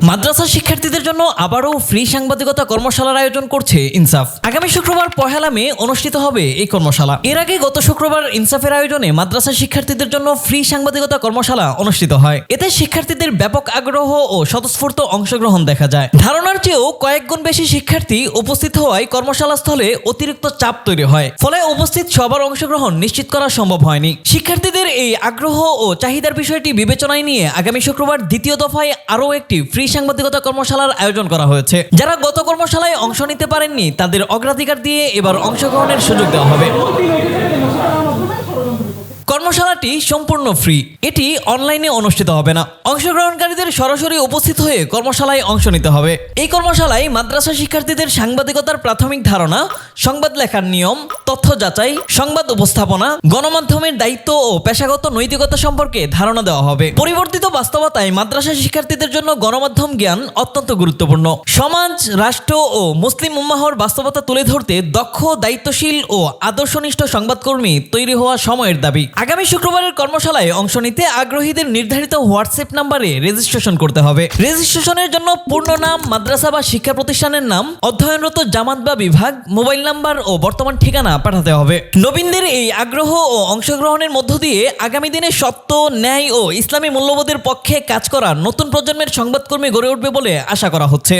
মাদ্রাসা শিক্ষার্থীদের জন্য আবারও ফ্রি সাংবাদিকতা কর্মশালার আয়োজন করছে ইনসাফ। আগামী শুক্রবার 1 মে অনুষ্ঠিত হবে এই কর্মশালা। এর আগে গত শুক্রবার ইনসাফের আয়োজনে মাদ্রাসা শিক্ষার্থীদের জন্য ফ্রি সাংবাদিকতা কর্মশালা অনুষ্ঠিত হয়। এতে শিক্ষার্থীদের ব্যাপক আগ্রহ ও স্বতঃস্ফূর্ত অংশগ্রহণ দেখা যায়। ধারণার চেয়েও কয়েক গুণ বেশি শিক্ষার্থী উপস্থিত হওয়ায় কর্মশালা স্থলে অতিরিক্ত চাপ তৈরি হয়। ফলে উপস্থিত সবার অংশগ্রহণ নিশ্চিত করা সম্ভব হয়নি। শিক্ষার্থীদের এই আগ্রহ ও চাহিদার বিষয়টি বিবেচনায় নিয়ে আগামী শুক্রবার দ্বিতীয় দফায় আরও একটি ফ্রি সাংবাদিকতা কর্মশালার আয়োজন করা হয়েছে। যারা গত কর্মশালায় অংশ নিতে পারেননি তাদের অগ্রাধিকার দিয়ে এবার অংশগ্রহণের সুযোগ দেওয়া হবে। কর্মশালাটি সম্পূর্ণ ফ্রি। এটি অনলাইনে অনুষ্ঠিত হবে না। অংশগ্রহণকারীদের সরাসরি উপস্থিত হয়ে কর্মশালায় অংশ নিতে হবে। এই কর্মশালায় মাদ্রাসা শিক্ষার্থীদের সাংবাদিকতার প্রাথমিক ধারণা, সংবাদ লেখার নিয়ম, তথ্য যাচাই, সংবাদ উপস্থাপনা, গণমাধ্যমের দায়িত্ব ও পেশাগত নৈতিকতা সম্পর্কে ধারণা দেওয়া হবে। পরিবর্তিত বাস্তবতায় মাদ্রাসা শিক্ষার্থীদের জন্য গণমাধ্যম জ্ঞান অত্যন্ত গুরুত্বপূর্ণ। সমাজ, রাষ্ট্র ও মুসলিম উম্মাহর বাস্তবতা তুলে ধরতে দক্ষ, দায়িত্বশীল ও আদর্শনিষ্ঠ সংবাদকর্মী তৈরি হওয়া সময়ের দাবি। আগামী শুক্রবারের কর্মশালায় অংশ নিতে আগ্রহীদের নির্ধারিত হোয়াটসঅ্যাপ নাম্বারে রেজিস্ট্রেশন করতে হবে। রেজিস্ট্রেশনের জন্য পূর্ণ নাম, মাদ্রাসা বা শিক্ষা প্রতিষ্ঠানের নাম, অধ্যয়নরত জামাত বা বিভাগ, মোবাইল নাম্বার ও বর্তমান ঠিকানা পাঠাতে হবে। নবীনদের এই আগ্রহ ও অংশগ্রহণের মধ্য দিয়ে আগামী দিনে সত্য, ন্যায় ও ইসলামী মূল্যবোধের পক্ষে কাজ করা নতুন প্রজন্মের সংবাদকর্মী গড়ে উঠবে বলে আশা করা হচ্ছে।